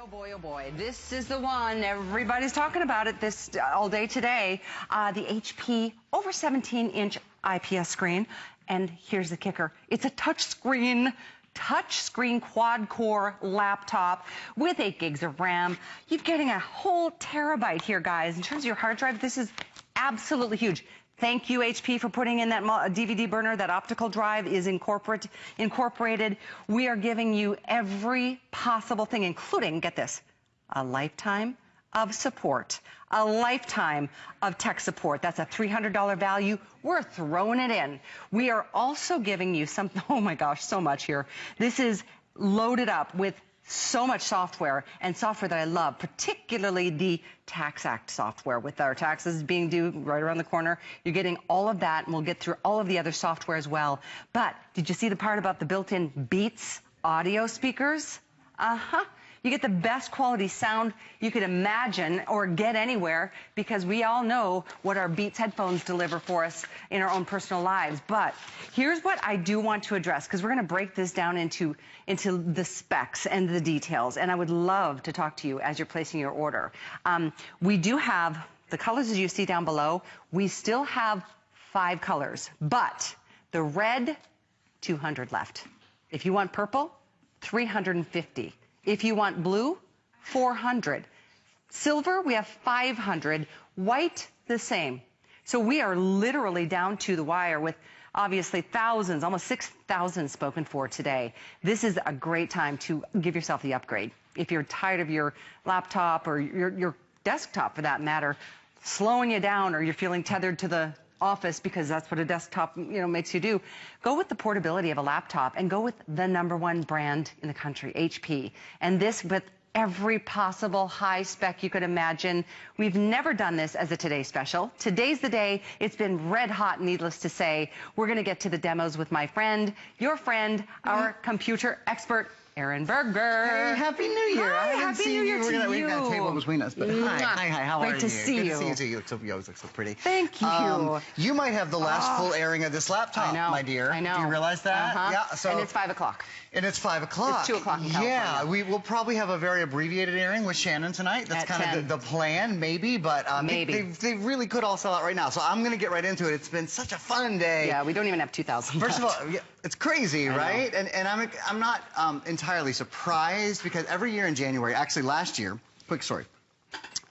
oh boy, oh boy. This is the one. Everybody's talking about it this all day today. The HP over 17-inch IPS screen. And here's the kicker. It's a touchscreen quad-core laptop with 8 gigs of RAM. You're getting a whole terabyte here, guys. In terms of your hard drive, this is absolutely huge. Thank you, HP, for putting in that DVD burner. That optical drive is incorporated. We are giving you every possible thing, including, get this, a lifetime of support, a lifetime of tech support. That's a $300 value. We're throwing it in. We are also giving you some, oh my gosh, so much here. This is loaded up with so much software, and software that I love, particularly the Tax Act software. With our taxes being due right around the corner, you're getting all of that, and we'll get through all of the other software as well. But did you see the part about the built-in Beats audio speakers? You get the best quality sound you could imagine or get anywhere, because we all know what our Beats headphones deliver for us in our own personal lives. But here's what I do want to address, because we're going to break this down into the specs and the details. And I would love to talk to you as you're placing your order. We do have the colors as you see down below. We still have 5 colors, but the red, 200 left. If you want purple, 350. If you want blue, 400. Silver, we have 500. White, the same. So we are literally down to the wire with obviously thousands, almost 6,000 spoken for today. This is a great time to give yourself the upgrade. If you're tired of your laptop or your desktop for that matter, slowing you down, or you're feeling tethered to the office, because that's what a desktop, makes you do. Go with the portability of a laptop and go with the #1 brand in the country, HP. And this with every possible high spec you could imagine. We've never done this as a Today Special. Today's the day. It's been red hot, needless to say. We're going to get to the demos with my friend, your friend, our computer expert, Aaron Berger. Hey, Happy New Year. Hi, Happy New Year to you. We've got a table between us, but hi, how are you? Great to see you. Good to see you. You always look so pretty. Thank you. You might have the last full airing of this laptop, I know, my dear. I know. Do you realize that? Yeah. So, and it's 5 o'clock. And it's 5 o'clock. It's 2 o'clock in California. Yeah, we will probably have a very abbreviated airing with Shannon tonight. That's kind of the plan, maybe, but maybe. They really could all sell out right now. So I'm going to get right into it. It's been such a fun day. Yeah, we don't even have 2,000 First of all, it's crazy, right? And I'm not entirely surprised, because every year in January, actually last year, quick story.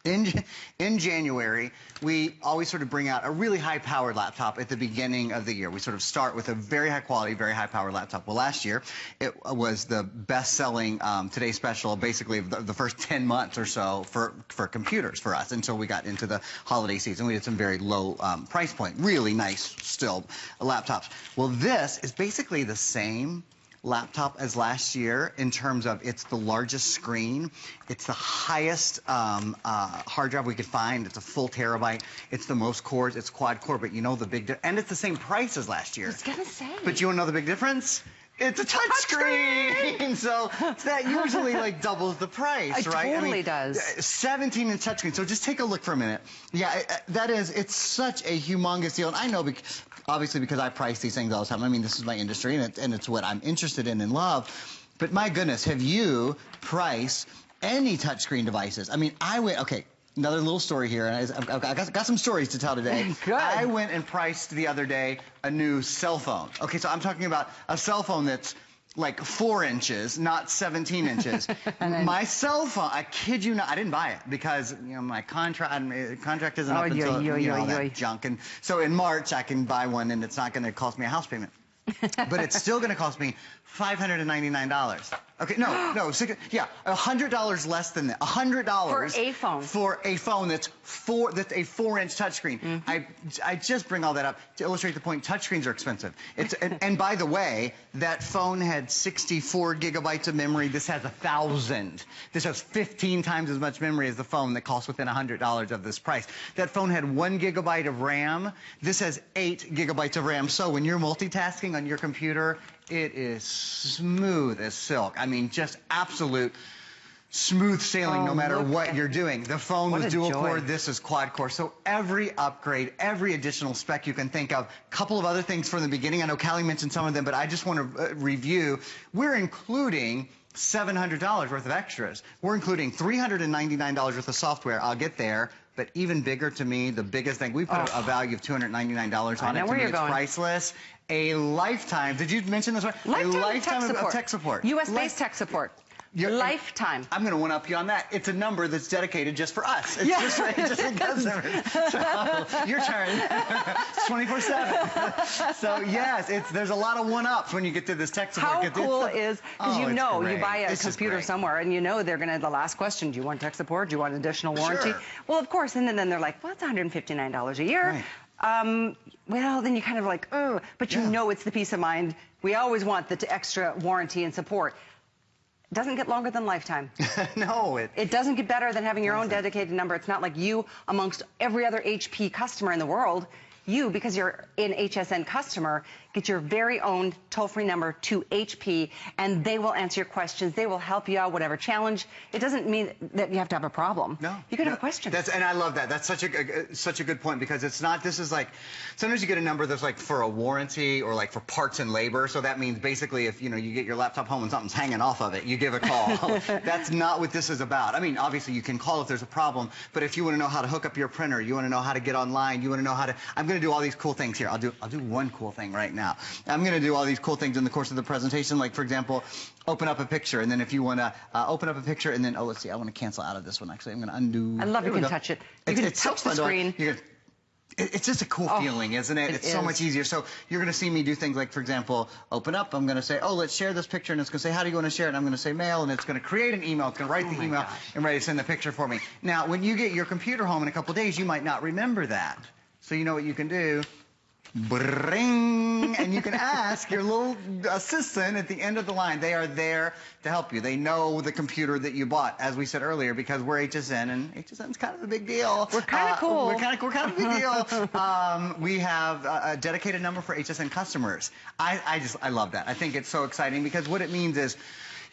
In January, we always sort of bring out a really high-powered laptop at the beginning of the year. We sort of start with a very high-quality, very high-powered laptop. Well, last year, it was the best-selling Today Special, basically, of the first 10 months or so for computers for us, until we got into the holiday season. We had some very low price point, really nice, still, laptops. Well, this is basically the same laptop as last year in terms of it's the largest screen, it's the highest hard drive we could find, it's a full terabyte, it's the most cores, it's quad-core, but you know the big and it's the same price as last year. I was gonna say. But you want to know the big difference? It's a touch screen. So that usually like doubles the price, right? It totally does. 17-inch touchscreen. So just take a look for a minute. Yeah, it's such a humongous deal. And I know, obviously, because I price these things all the time. I mean, this is my industry, and it's what I'm interested in and love. But my goodness, have you priced any touchscreen devices? I mean, okay. Another little story here, and I've got some stories to tell today. Good. I went and priced the other day a new cell phone. Okay, so I'm talking about a cell phone that's like 4 inches, not 17 inches. My cell phone, I kid you not, I didn't buy it because my contract isn't up until all that junk. And so in March I can buy one, and it's not going to cost me a house payment. But it's still going to cost me $599. Okay, no, yeah, $100 less than that. $100 for a phone. For a phone that's a 4-inch touchscreen. I just bring all that up to illustrate the point. Touchscreens are expensive. And by the way, that phone had 64 gigabytes of memory. This has 1,000. This has 15 times as much memory as the phone that costs within $100 of this price. That phone had 1 gigabyte of RAM. This has 8 gigabytes of RAM. So when you're multitasking on your computer, it is smooth as silk. I mean, just absolute smooth sailing no matter what you're doing. The phone was dual core, this is quad core. So every upgrade, every additional spec you can think of. A couple of other things from the beginning. I know Callie mentioned some of them, but I just want to review. We're including $700 worth of extras. We're including $399 worth of software. I'll get there. But even bigger to me, the biggest thing, we put a value of $299 on it. To me, it's priceless. A lifetime, did you mention this one? Lifetime of tech support. US-based tech support. Lifetime. I'm going to one-up you on that. It's a number that's dedicated just for us. It's just for customers. So, your turn. It's 24/7. So yes, there's a lot of one-ups when you get to this tech support. How cool is, because you buy a computer somewhere and they're going to, the last question, do you want tech support? Do you want additional warranty? Sure. Well, of course, and then they're like, well, it's $159 a year. Right. Well, then you kind of like, oh, but it's the peace of mind. We always want the extra warranty and support. Doesn't get longer than lifetime. No. It doesn't get better than having your own dedicated number. It's not like you amongst every other HP customer in the world. You, because you're an HSN customer, get your very own toll-free number to HP, and they will answer your questions. They will help you out, whatever challenge. It doesn't mean that you have to have a problem. No. You can have a question. And I love that. That's such a good point, because it's not, this is like, sometimes you get a number that's like for a warranty or like for parts and labor. So that means basically if, you get your laptop home and something's hanging off of it, you give a call. That's not what this is about. I mean, obviously you can call if there's a problem, but if you want to know how to hook up your printer, you want to know how to get online, you want to know how to, I'm going to do all these cool things here. I'll do one cool thing right now. I'm going to do all these cool things in the course of the presentation, like, for example, open up a picture, and then if you want to open up a picture, and then, let's see, I want to cancel out of this one, actually. I'm going to undo. I love you can touch it. You can touch the screen. It's just a cool feeling, isn't it? It's so much easier. So you're going to see me do things like, for example, open up. I'm going to say, let's share this picture, and it's going to say, how do you want to share it? And I'm going to say mail, and it's going to create an email. It's going to write the email and ready to send the picture for me. Now, when you get your computer home in a couple of days, you might not remember that. So you know what you can do? Bring, and you can ask your little assistant at the end of the line. They are there to help you. They know the computer that you bought, as we said earlier, because we're HSN, and HSN's kind of a big deal. We're kind of cool. We're kind of a big deal. We have a dedicated number for HSN customers. I love that. I think it's so exciting, because what it means is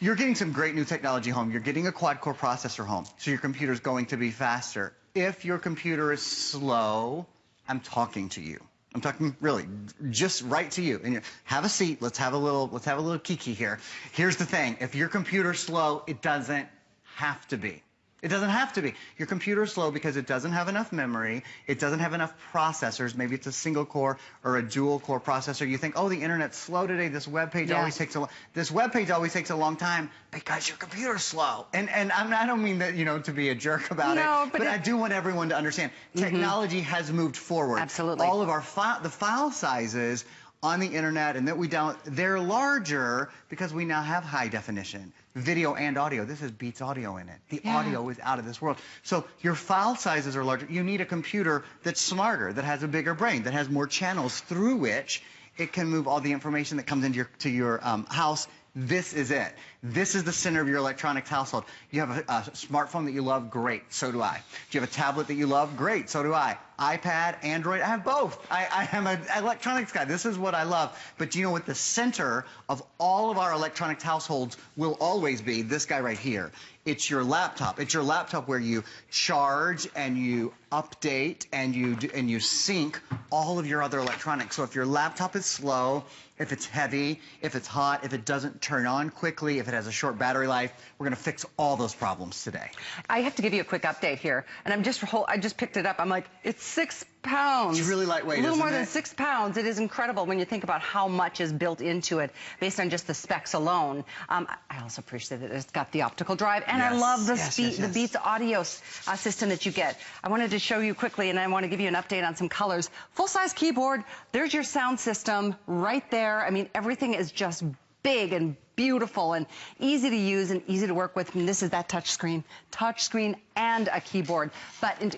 you're getting some great new technology home. You're getting a quad-core processor home, so your computer's going to be faster. If your computer is slow, I'm talking to you. I'm talking really just right to you. And have a seat. Let's have a little kiki here. Here's the thing. If your computer's slow, it doesn't have to be. It doesn't have to be. Your computer is slow because it doesn't have enough memory. It doesn't have enough processors. Maybe it's a single core or a dual core processor. You think, the internet's slow today. This web page always takes a long time because your computer's slow. And I don't mean that, to be a jerk about it. But I do want everyone to understand technology has moved forward. Absolutely. All of our the file sizes on the internet and that we download, they're larger because we now have high definition video and audio. This has Beats audio in it. The audio is out of this world. So your file sizes are larger. You need a computer that's smarter, that has a bigger brain, that has more channels through which it can move all the information that comes into your house. This is it. This is the center of your electronics household. You have a smartphone that you love? Great. So do I. Do you have a tablet that you love? Great. So do I. iPad, Android, I have both. I am an electronics guy. This is what I love. But do you know what the center of all of our electronics households will always be? This guy right here. It's your laptop. It's your laptop where you charge and you update and you sync all of your other electronics. So if your laptop is slow, if it's heavy, if it's hot, if it doesn't turn on quickly, if it has a short battery life, we're going to fix all those problems today. I have to give you a quick update here, and I just picked it up. I'm like, it's 6 pounds. It's really lightweight, a little isn't more it? than 6 pounds. It is incredible when you think about how much is built into it based on just the specs alone. I also appreciate that it's got the optical drive, and I love the Beats audio system that you get. I wanted to show you quickly, and I want to give you an update on some colors. Full-size keyboard. There's your sound system right there. I mean, everything is just big and beautiful and easy to use and easy to work with. And this is that touch screen and a keyboard. But in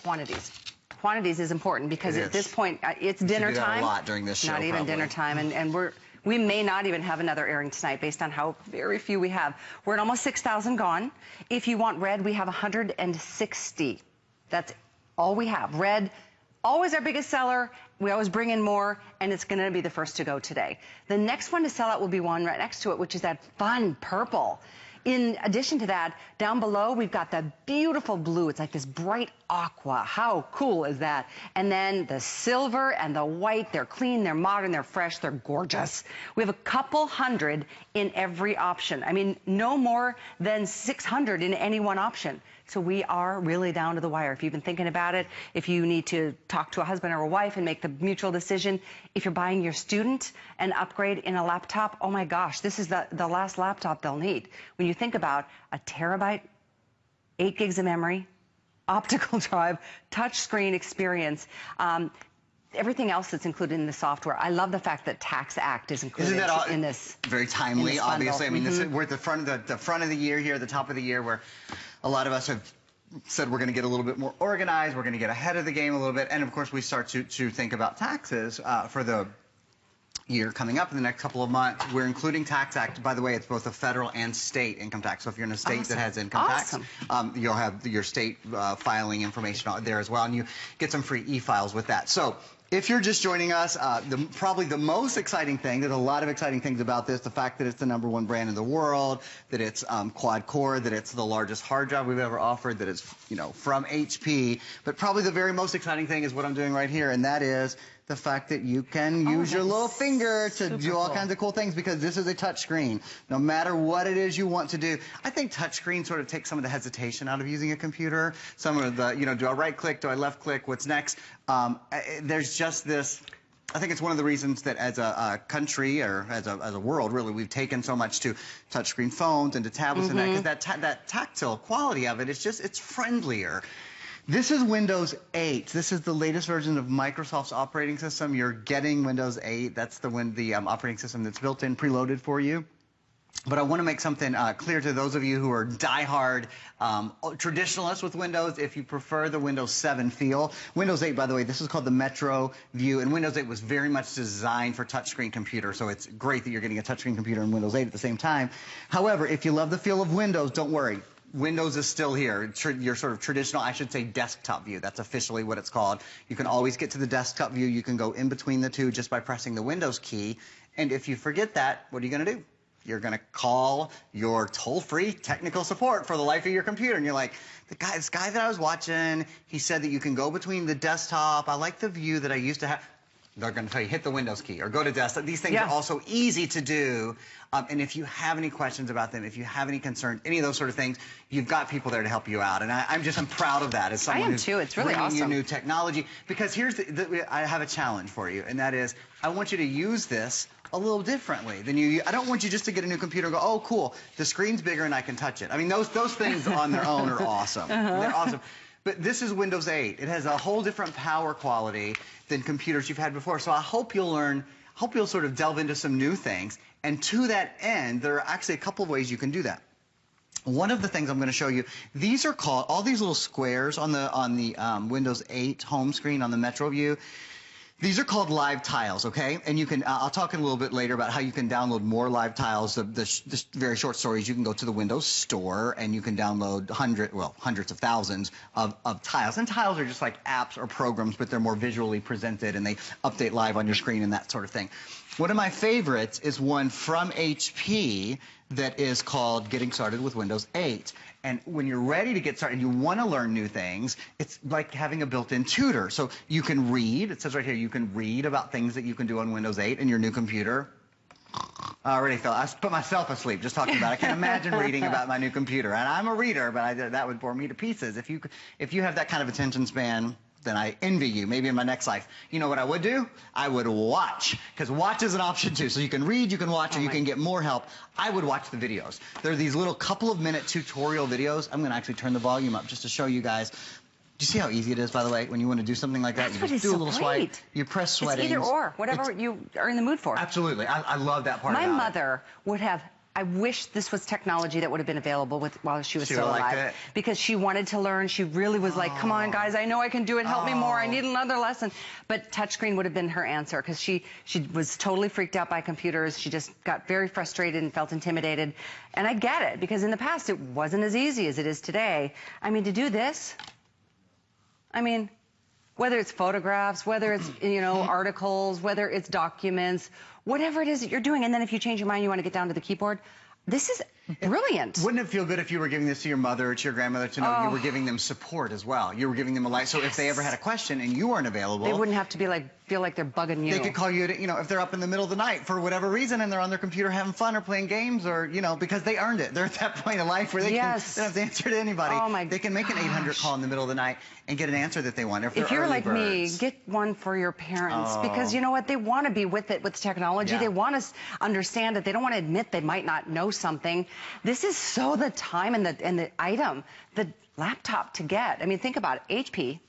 quantities. Quantities is important because at this point, it's dinner time. A lot during this show, not even dinner time, and we may not even have another airing tonight based on how very few we have. We're at almost 6,000 gone. If you want red, we have 160. That's all we have. Red, always our biggest seller. We always bring in more, and it's going to be the first to go today. The next one to sell out will be one right next to it, which is that fun purple. in addition to that, down below, we've got the beautiful blue. It's like this bright aqua. How cool is that? And then the silver and the white, they're clean, they're modern, they're fresh, they're gorgeous. We have a couple hundred in every option. I mean, no more than 600 in any one option. So we are really down to the wire. If you've been thinking about it, if you need to talk to a husband or a wife and make the mutual decision, if you're buying your student an upgrade in a laptop, oh my gosh, this is the last laptop they'll need. When you think about a terabyte, 8 gigs of memory, optical drive, touch screen experience, everything else that's included in the software. I love the fact that Tax Act is included in this. Very timely, obviously. I mean, this is, we're at the front of the year here, the top of the year, where a lot of us have said we're going to get a little bit more organized, we're going to get ahead of the game a little bit, and of course we start to think about taxes for the year coming up in the next couple of months. We're including Tax Act. By the way, it's both a federal and state income tax. So if you're in a state that has income tax, you'll have your state filing information there as well, and you get some free e-files with that. So if you're just joining us, probably the most exciting thing, there's a lot of exciting things about this, the fact that it's the #1 brand in the world, that it's quad-core, that it's the largest hard drive we've ever offered, that it's, from HP. But probably the very most exciting thing is what I'm doing right here, and that is the fact that you can use your little finger to do all kinds of cool things, because this is a touch screen. No matter what it is you want to do. I think touch screen sort of takes some of the hesitation out of using a computer. Some of the, do I right click, do I left click, what's next? There's just this, I think it's one of the reasons that as a country, or as a world, really, we've taken so much to touchscreen phones and to tablets and that, because that tactile quality of it, it's friendlier. This is Windows 8. This is the latest version of Microsoft's operating system. You're getting Windows 8. That's the operating system that's built in, preloaded for you. But I want to make something clear to those of you who are diehard traditionalists with Windows. If you prefer the Windows 7 feel, Windows 8, by the way, this is called the Metro View, and Windows 8 was very much designed for touchscreen computer, so it's great that you're getting a touchscreen computer in Windows 8 at the same time. However, if you love the feel of Windows, don't worry. Windows is still here. Your sort of traditional, I should say, desktop view. That's officially what it's called. You can always get to the desktop view. You can go in between the two just by pressing the Windows key. And if you forget that, what are you going to do? You're going to call your toll-free technical support for the life of your computer. And you're like, this guy that I was watching, he said that you can go between the desktop. I like the view that I used to have. They're going to tell you, hit the Windows key or go to desktop. These things are also easy to do. And if you have any questions about them, if you have any concerns, any of those sort of things, you've got people there to help you out. And I'm proud of that as someone who's It's really bringing awesome. you new technology. Because here's I have a challenge for you, and that is I want you to use this a little differently than you. I don't want you just to get a new computer and go, oh, cool, the screen's bigger and I can touch it. I mean, those things on their own are awesome. They're awesome. But this is Windows 8. It has a whole different power quality than computers you've had before. So I hope you'll learn, hope you'll sort of delve into some new things. And to that end, there are actually a couple of ways you can do that. One of the things I'm going to show you, these are called, all these little squares on the Windows 8 home screen on the Metro View. These are called live tiles, okay? And you can, I'll talk a little bit later about how you can download more live tiles. The very short stories, you can go to the Windows Store and you can download hundreds of thousands of tiles. And tiles are just like apps or programs, but they're more visually presented and they update live on your screen and that sort of thing. One of my favorites is one from HP that is called Getting Started with Windows 8. And when you're ready to get started and you want to learn new things, it's like having a built-in tutor. So you can read, it says right here, you can read about things that you can do on Windows 8 in your new computer. I already I put myself asleep just talking about it. I can't imagine reading about my new computer. And I'm a reader, but that would bore me to pieces. If you have that kind of attention span, then I envy you, maybe in my next life. You know what I would do? I would watch, because watch is an option too. So you can read, you can watch, or you can get more help. I would watch the videos. There are these little couple-of-minute tutorial videos. I'm going to actually turn the volume up just to show you guys. Do you see how easy it is, by the way, when you want to do something like that? You just do a little swipe, you press settings. It's either or, whatever you are in the mood for. Absolutely. I love that part about it. My mother would have, I wish this was technology that would have been available while she was still alive. Because she wanted to learn. She really was like, come on, guys, I know I can do it. Help me more. I need another lesson. But touchscreen would have been her answer, because she was totally freaked out by computers. She just got very frustrated and felt intimidated. And I get it, because in the past, it wasn't as easy as it is today. I mean, to do this, I mean, whether it's photographs, whether it's, articles, whether it's documents, whatever it is that you're doing, and then if you change your mind, you want to get down to the keyboard, this is brilliant. Wouldn't it feel good if you were giving this to your mother or to your grandmother to know you were giving them support as well? You were giving them a life. So if they ever had a question and you weren't available, they wouldn't have to be feel like they're bugging you. They could call you, if they're up in the middle of the night for whatever reason and they're on their computer having fun or playing games or, because they earned it. They're at that point in life where they don't have to answer to anybody. Oh my They can make an 800 call in the middle of the night and get an answer that they want. If you're like me, get one for your parents because you know what? They want to be with technology. Yeah. They want to understand it. They don't want to admit they might not know something. This is so the time and the item, the laptop to get. I mean, think about it. HP.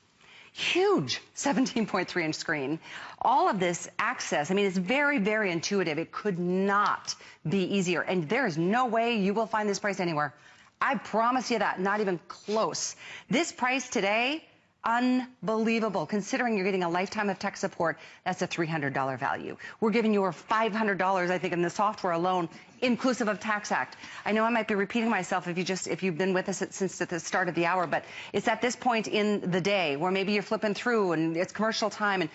Huge 17.3 inch screen. All of this access, I mean, it's very, very intuitive. It could not be easier. And there is no way you will find this price anywhere. I promise you that, not even close. This price today, unbelievable. Considering you're getting a lifetime of tech support, that's a $300 value. We're giving you over $500, I think, in the software alone, inclusive of Tax Act. I know I might be repeating myself if you've been with us since at the start of the hour, but it's at this point in the day where maybe you're flipping through and it's commercial time, and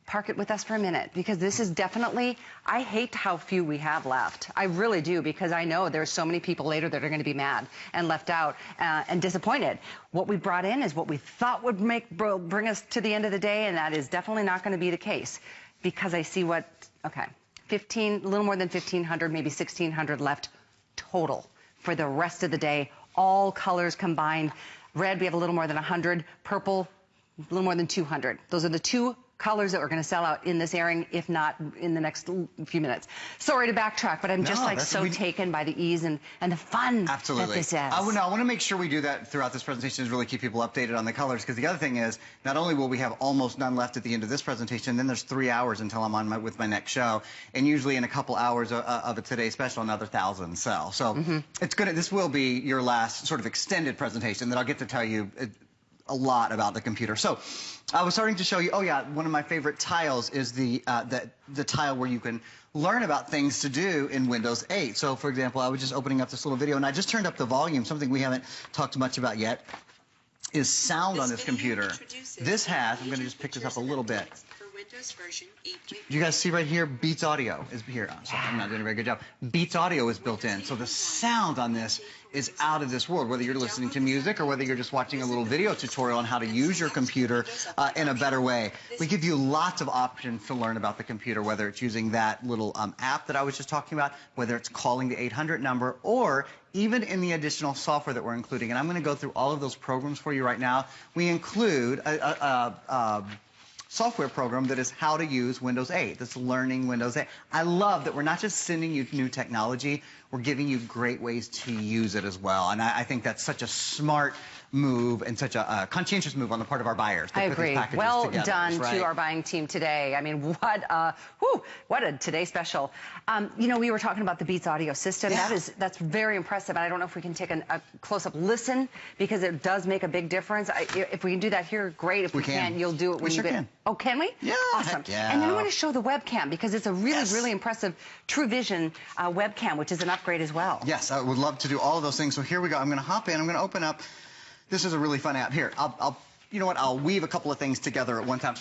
park it with us for a minute, because this is definitely, I hate how few we have left. I really do, because I know there's so many people later that are going to be mad and left out and disappointed. What we brought in is what we thought would bring us to the end of the day, and that is definitely not going to be the case, because I see a little more than 1,500, maybe 1,600 left total for the rest of the day. All colors combined. Red, we have a little more than 100. Purple, a little more than 200. Those are the two colors that we're going to sell out in this airing, if not in the next few minutes. Sorry to backtrack, but I'm just so taken by the ease and the fun that this is. I want to make sure we do that throughout this presentation, is really keep people updated on the colors, because the other thing is, not only will we have almost none left at the end of this presentation, then there's 3 hours until I'm on with my next show, and usually in a couple hours of a Today Special, another 1,000 sell. So this will be your last sort of extended presentation that I'll get to tell you a lot about the computer. So I was starting to show you, one of my favorite tiles is the tile where you can learn about things to do in Windows 8. So for example, I was just opening up this little video and I just turned up the volume. Something we haven't talked much about yet is sound on this computer. This has, I'm going to just pick this up a little bit. You guys see right here, Beats Audio is here. Oh, sorry, I'm not doing a very good job. Beats Audio is built in, so the sound on this is out of this world, whether you're listening to music or whether you're just watching a little video tutorial on how to use your computer in a better way. We give you lots of options to learn about the computer, whether it's using that little app that I was just talking about, whether it's calling the 800 number, or even in the additional software that we're including. And I'm going to go through all of those programs for you right now. We include a software program that is how to use Windows 8. That's learning Windows 8. I love that we're not just sending you new technology, we're giving you great ways to use it as well. And I think that's such a smart move and such a conscientious move on the part of our buyers. I agree. Well done to our buying team today. I mean, what a Today Special. We were talking about the Beats Audio system. Yeah. That's very impressive. And I don't know if we can take a close-up listen, because it does make a big difference. If we can do that here, great. If we can't, you'll do it when you get. Oh, can we? Yeah. Awesome. Yeah. And then I want to show the webcam, because it's a really impressive True Vision webcam, which is an upgrade as well. Yes, I would love to do all of those things. So here we go. I'm going to hop in. I'm going to open up. This is a really fun app. Here, you know what? I'll weave a couple of things together at one time.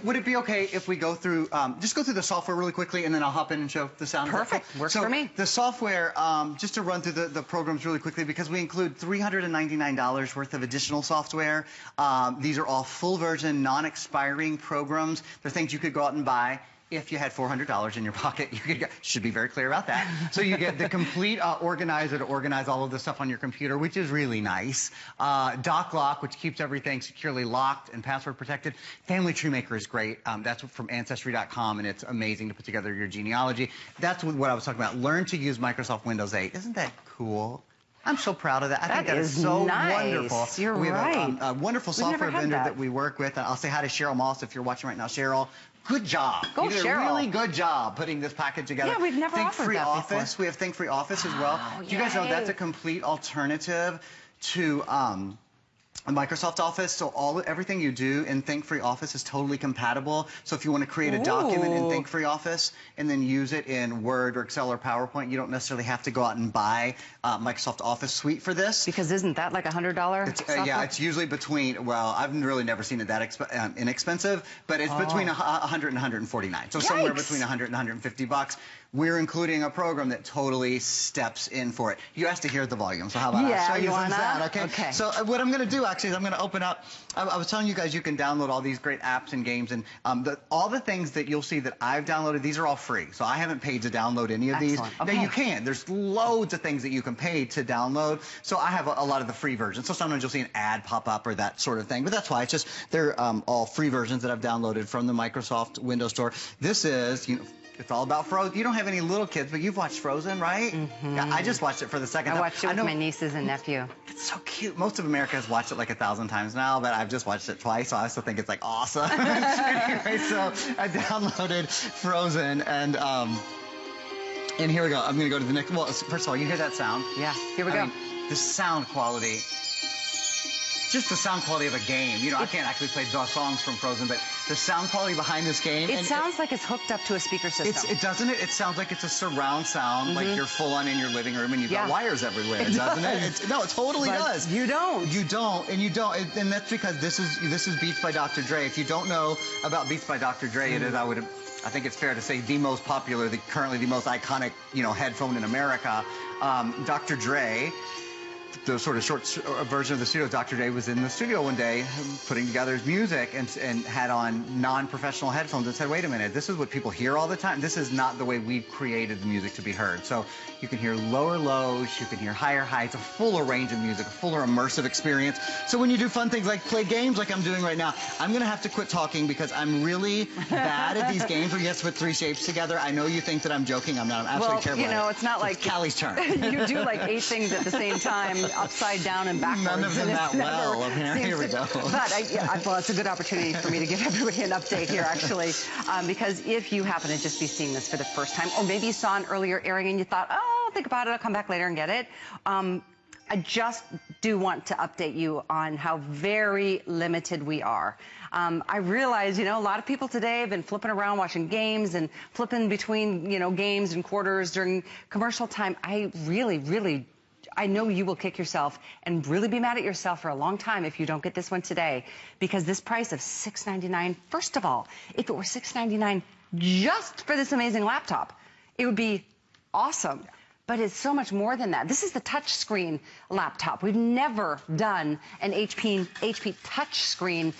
Would it be okay if we go through, just go through the software really quickly, and then I'll hop in and show the sound? Perfect. Works for me. The software, just to run through the programs really quickly, because we include $399 worth of additional software. These are all full version, non-expiring programs. They're things you could go out and buy. If you had $400 in your pocket, you could should be very clear about that. So you get the complete organizer to organize all of the stuff on your computer, which is really nice. Dock Lock, which keeps everything securely locked and password protected. Family Tree Maker is great. That's from Ancestry.com, and it's amazing to put together your genealogy. That's what I was talking about. Learn to use Microsoft Windows 8. Isn't that cool? I'm so proud of that. I think that is so wonderful. You're we right. have a wonderful software vendor that we work with. I'll say hi to Cheryl Moss if you're watching right now. Cheryl, good job. Go, you did Cheryl. a really good job putting this package together. Yeah, we've never offered that Office. before. We have Think Free Office as well. Do you guys know that's a complete alternative to Microsoft Office? So everything you do in Think Free Office is totally compatible. So if you want to create a document in Think Free Office and then use it in Word or Excel or PowerPoint, you don't necessarily have to go out and buy Microsoft Office Suite for this. Because isn't that like $100? Yeah, it's usually between, well, I've really never seen it that inexpensive, but it's between $100 and $149. So somewhere between $100 and $150. we're including a program that totally steps in for it. You asked to hear the volume, so how about I show you some sound, okay? So what I'm going to do actually is I'm going to open up. I was telling you guys you can download all these great apps and games, and all the things that you'll see that I've downloaded, these are all free. So I haven't paid to download any of these. Okay. Now you can. There's loads of things that you can pay to download. So I have a lot of the free versions. So sometimes you'll see an ad pop up or that sort of thing, but that's why. It's just they're all free versions that I've downloaded from the Microsoft Windows Store. This is, it's all about Frozen. You don't have any little kids, but you've watched Frozen, right? Mm-hmm. Yeah, I just watched it for the second time. I watched it with my nieces and nephew. It's so cute. Most of America has watched it like 1,000 times now, but I've just watched it twice, so I still think it's like awesome. Anyway, so I downloaded Frozen, and here we go. I'm going to go to the next. Well, first of all, you hear that sound? Yeah, here we go. The sound quality. Just the sound quality of a game. I can't actually play the songs from Frozen, but the sound quality behind this game. It sounds like it's hooked up to a speaker system. Doesn't it? It sounds like it's a surround sound, like you're full on in your living room and you've got wires everywhere, doesn't it? No, it totally does. You don't. You don't, and that's because this is Beats by Dr. Dre. If you don't know about Beats by Dr. Dre, it is, I think it's fair to say, the most popular, currently the most iconic, headphone in America. Dr. Dre, the sort of short version of the studio, Dr. Dre was in the studio one day putting together his music and had on non-professional headphones and said, wait a minute, this is what people hear all the time. This is not the way we've created the music to be heard. So you can hear lower lows, you can hear higher highs, a fuller range of music, a fuller immersive experience. So when you do fun things like play games like I'm doing right now, I'm going to have to quit talking because I'm really bad at these games where you have to put three shapes together. I know you think that I'm joking. I'm not. I'm absolutely terrible. It's not like Callie's turn. You do like 8 things at the same time, upside down and backwards. None of them that well. Here we go. But well, it's a good opportunity for me to give everybody an update here, actually, because if you happen to just be seeing this for the first time, or maybe you saw an earlier airing and you thought, oh, I'll think about it, I'll come back later and get it. I just do want to update you on how very limited we are. I realize, a lot of people today have been flipping around watching games and flipping between, games and quarters during commercial time. I know you will kick yourself and really be mad at yourself for a long time if you don't get this one today, because this price of $699, first of all, if it were $699 just for this amazing laptop, it would be awesome. But it's so much more than that. This is the touchscreen laptop. We've never done an HP touchscreen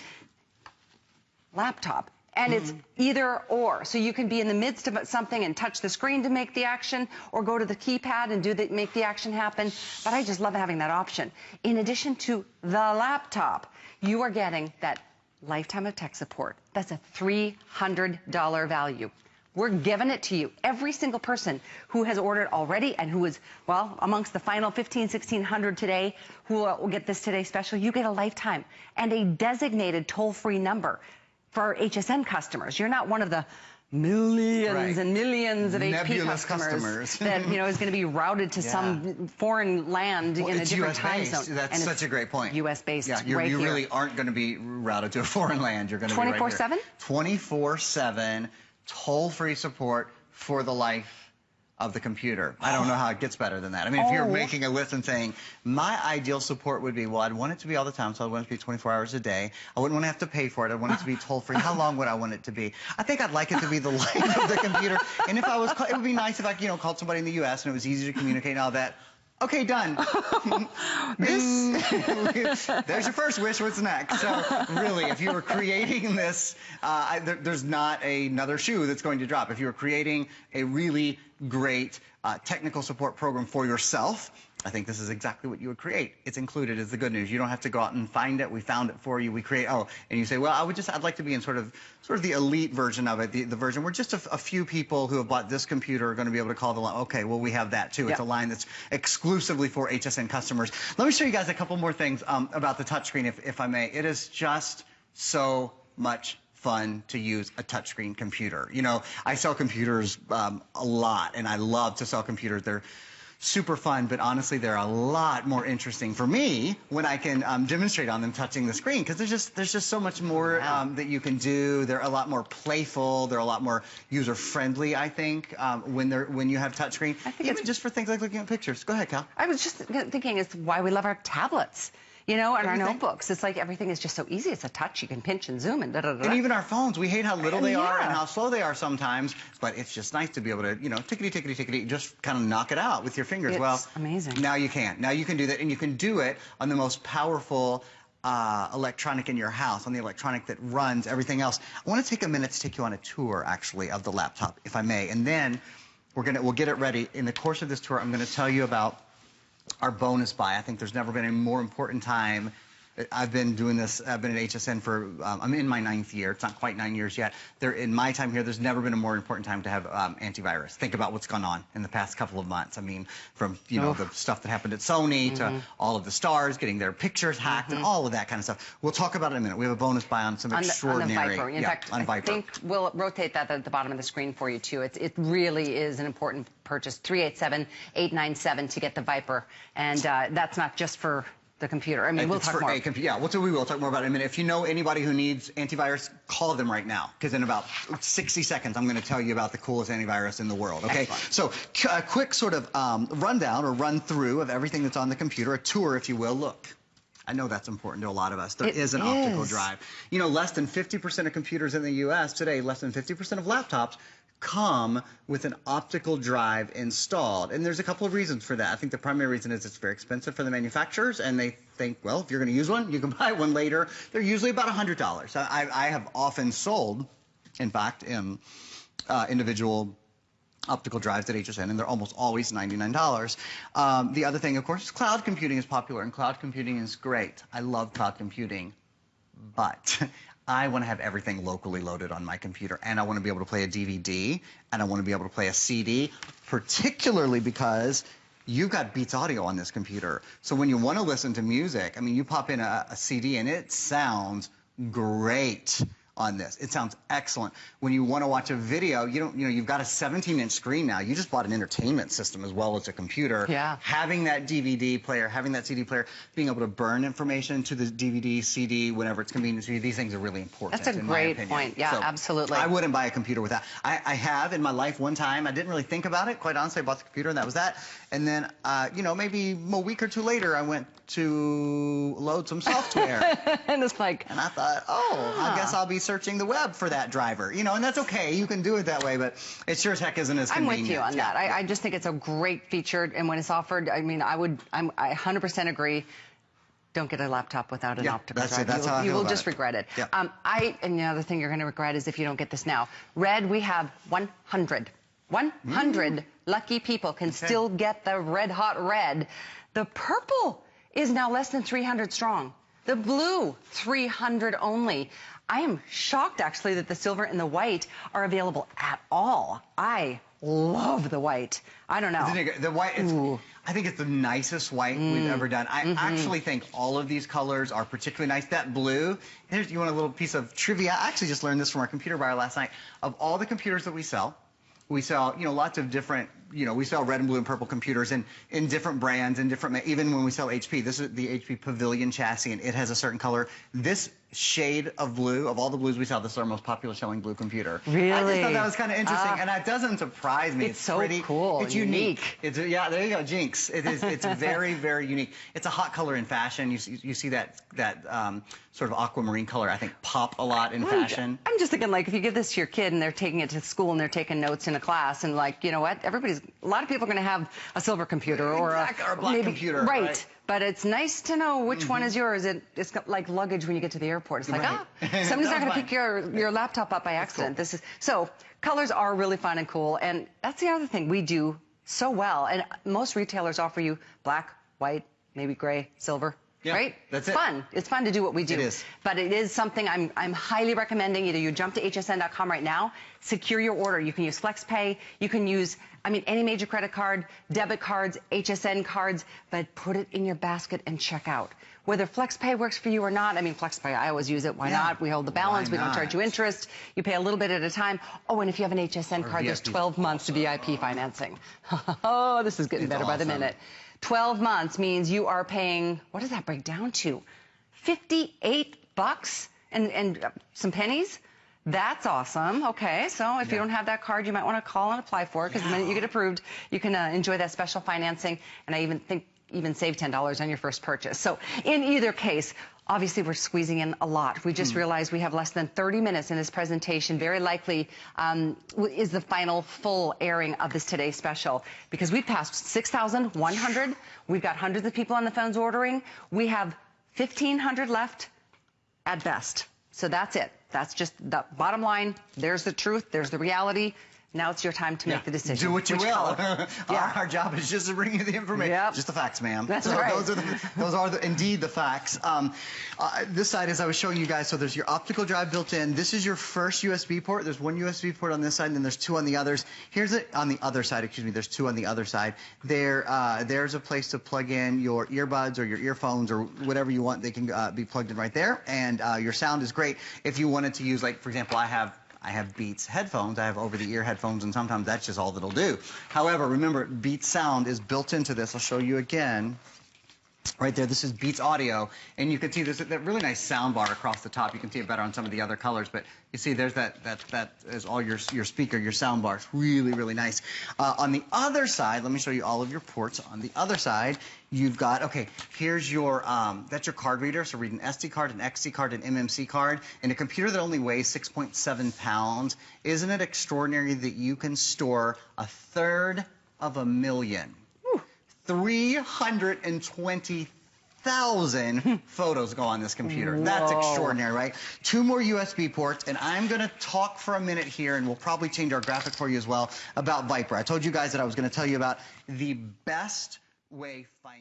laptop. And it's either or. So you can be in the midst of something and touch the screen to make the action, or go to the keypad and make the action happen. But I just love having that option. In addition to the laptop, you are getting that lifetime of tech support. That's a $300 value. We're giving it to you. Every single person who has ordered already and who is, well, amongst the final 1,600 today who will get this today special, you get a lifetime and a designated toll-free number for our HSN customers. You're not one of the millions and millions of HP customers that is going to be routed to some foreign land in a different time zone. That's such a great point. U.S. based. Yeah, you really aren't going to be routed to a foreign land. You're going to be 24/7. 24/7 toll-free support for the life of the computer. I don't know how it gets better than that. I mean, if you're making a list and saying, my ideal support would be, well, I'd want it to be all the time, so I'd want it to be 24 hours a day. I wouldn't want to have to pay for it. I'd want it to be toll-free. How long would I want it to be? I think I'd like it to be the life of the computer. And if I was, it would be nice if I, called somebody in the U.S. and it was easy to communicate and all that. Okay, done. There's your first wish. What's next? So really, if you were creating this, there's not another shoe that's going to drop. If you were creating a really great technical support program for yourself, I think this is exactly what you would create. It's included is the good news. You don't have to go out and find it. We found it for you. We create, and you say, well, I'd like to be in sort of the elite version of it, the version where just a few people who have bought this computer are going to be able to call the line. Okay, well, we have that too. Yep. It's a line that's exclusively for HSN customers. Let me show you guys a couple more things about the touchscreen, if I may. It is just so much fun to use a touchscreen computer. I sell computers a lot, and I love to sell computers. They're super fun, but honestly, they're a lot more interesting for me when I can demonstrate on them touching the screen, because there's just so much more that you can do. They're a lot more playful. They're a lot more user-friendly, I think, when you have touchscreen. Even just for things like looking at pictures. Go ahead, Cal. I was just thinking it's why we love our tablets. you know, and our notebooks. It's like everything is just so easy. It's a touch. You can pinch and zoom and da-da-da. And even our phones, we hate how little they are and how slow they are sometimes, but it's just nice to be able to, you know, tickety, just kind of knock it out with your fingers. It's amazing. Now you can. Now you can do that, and you can do it on the most powerful electronic in your house, on the electronic that runs everything else. I want to take a minute to take you on a tour, actually, of the laptop, if I may, and then we'll get it ready. In the course of this tour, I'm going to tell you about our bonus buy. I think there's never been a more important time. I've been doing this, I've been at HSN for, I'm in my 9th year. It's not quite 9 years yet. In my time here, there's never been a more important time to have antivirus. Think about what's gone on in the past couple of months. I mean, from, you know, the stuff that happened at Sony to all of the stars getting their pictures hacked and all of that kind of stuff. We'll talk about it in a minute. We have a bonus buy on some extraordinary. On the Viper. In fact, on Viper. I think we'll rotate that at the bottom of the screen for you, too. It really is an important purchase. 387-897 to get the Viper. And that's not just for the computer. I mean, we'll talk more. We will talk more about it in a minute. If you know anybody who needs antivirus, call them right now, because in about 60 seconds, I'm going to tell you about the coolest antivirus in the world, okay? Excellent. So a quick sort of rundown or run through of everything that's on the computer, a tour, if you will. Look, I know that's important to a lot of us. There is an optical drive. You know, less than 50% of computers in the U.S. today, less than 50% of laptops come with an optical drive installed. And there's a couple of reasons for that. I think the primary reason is it's very expensive for the manufacturers, and they think, well, if you're going to use one, you can buy one later. They're usually about $100. I have often sold, in fact, individual optical drives at HSN, and they're almost always $99. The other thing, of course, is cloud computing is popular, and cloud computing is great. I love cloud computing, but I want to have everything locally loaded on my computer, and I want to be able to play a DVD, and I want to be able to play a CD, particularly because you've got Beats Audio on this computer. So when you want to listen to music, I mean, you pop in a CD, and it sounds great on this. It sounds excellent. When you want to watch a video, you've got a 17-inch screen now. You just bought an entertainment system as well as a computer. Yeah. Having that DVD player, having that CD player, being able to burn information to the DVD, CD, whenever it's convenient to you, these things are really important. That's a great point. Yeah, so absolutely. I wouldn't buy a computer with that. I have in my life one time. I didn't really think about it. Quite honestly, I bought the computer and that was that. And then, maybe a week or two later, I went to load some software. And it's like, and I thought, I guess I'll be searching the web for that driver, and that's okay. You can do it that way, but it sure as heck isn't as convenient. I'm with you on that. I just think it's a great feature, and when it's offered, I mean, I 100% agree. Don't get a laptop without an optical drive. That's how I feel you will about just regret it. Yeah. And the other thing you're going to regret is if you don't get this now. Red, we have 100. 100 lucky people can still get the red hot red. The purple is now less than 300 strong. The blue, 300 only. I am shocked, actually, that the silver and the white are available at all. I love the white. I don't know. The white, I think it's the nicest white we've ever done. I actually think all of these colors are particularly nice. That blue, you want a little piece of trivia? I actually just learned this from our computer buyer last night. Of all the computers that we sell, lots of different, we sell red and blue and purple computers in different brands and different, even when we sell HP. This is the HP Pavilion chassis, and it has a certain color. This shade of blue, of all the blues we sell, this is our most popular selling blue computer. Really? I just thought that was kind of interesting, and that doesn't surprise me. It's so pretty cool. It's unique. Yeah, there you go, jinx. It's very, very unique. It's a hot color in fashion. You see that sort of aquamarine color, I think, pop a lot in fashion. I'm just thinking, like, if you give this to your kid and they're taking it to school and they're taking notes in a class, and like, you know what, a lot of people are going to have a silver computer or a black computer. Right. But it's nice to know which one is yours. It's like luggage when you get to the airport. It's like, somebody's not going to pick your laptop up by accident. Cool. So colors are really fun and cool, and that's the other thing we do so well. And most retailers offer you black, white, maybe gray, silver. Yeah, right? That's it. Fun. It's fun to do what we do. It is. But it is something I'm highly recommending. Either you jump to hsn.com right now, secure your order. You can use FlexPay. You can use, any major credit card, debit cards, HSN cards, but put it in your basket and check out. Whether FlexPay works for you or not, FlexPay, I always use it. Why not? We hold the balance. We don't charge you interest. You pay a little bit at a time. Oh, and if you have an HSN card, there's 12 months of VIP financing. Oh, this is getting better by the minute. 12 months means you are paying, what does that break down to? $58 and some pennies? That's awesome. Okay, so if you don't have that card, you might want to call and apply for it, because the minute you get approved, you can enjoy that special financing. And I even think even save $10 on your first purchase. So in either case, obviously we're squeezing in a lot. We just realized we have less than 30 minutes in this presentation. Very likely is the final full airing of this Today Special, because we've passed 6,100. We've got hundreds of people on the phones ordering. We have 1,500 left at best. So that's it. That's just the bottom line. There's the truth. There's the reality. Now it's your time to make the decision. Do what you will. Yeah. Our job is just to bring you the information. Yep. Just the facts, ma'am. That's right. Those are indeed the facts. This side, as I was showing you guys, so there's your optical drive built in. This is your first USB port. There's one USB port on this side, and then there's two on the others. Here's it on the other side. Excuse me. There's two on the other side. There's a place to plug in your earbuds or your earphones or whatever you want. They can be plugged in right there, and your sound is great. If you wanted to use, like, for example, I have Beats headphones. I have over-the-ear headphones, and sometimes that's just all that'll do. However, remember, Beats sound is built into this. I'll show you again. Right there, this is Beats audio, and you can see there's that really nice sound bar across the top. You can see it better on some of the other colors, but you see there's that is all your speaker, your sound bar. It's really, really nice. On the other side, let me show you all of your ports. On the other side, you've got, okay, here's your, that's your card reader. So read an SD card, an XD card, an MMC card, and a computer that only weighs 6.7 pounds. Isn't it extraordinary that you can store 1/3 of a million? 320,000 photos go on this computer. Whoa. That's extraordinary, right? 2 more USB ports, and I'm going to talk for a minute here, and we'll probably change our graphic for you as well, about Viper. I told you guys that I was going to tell you about the best way finding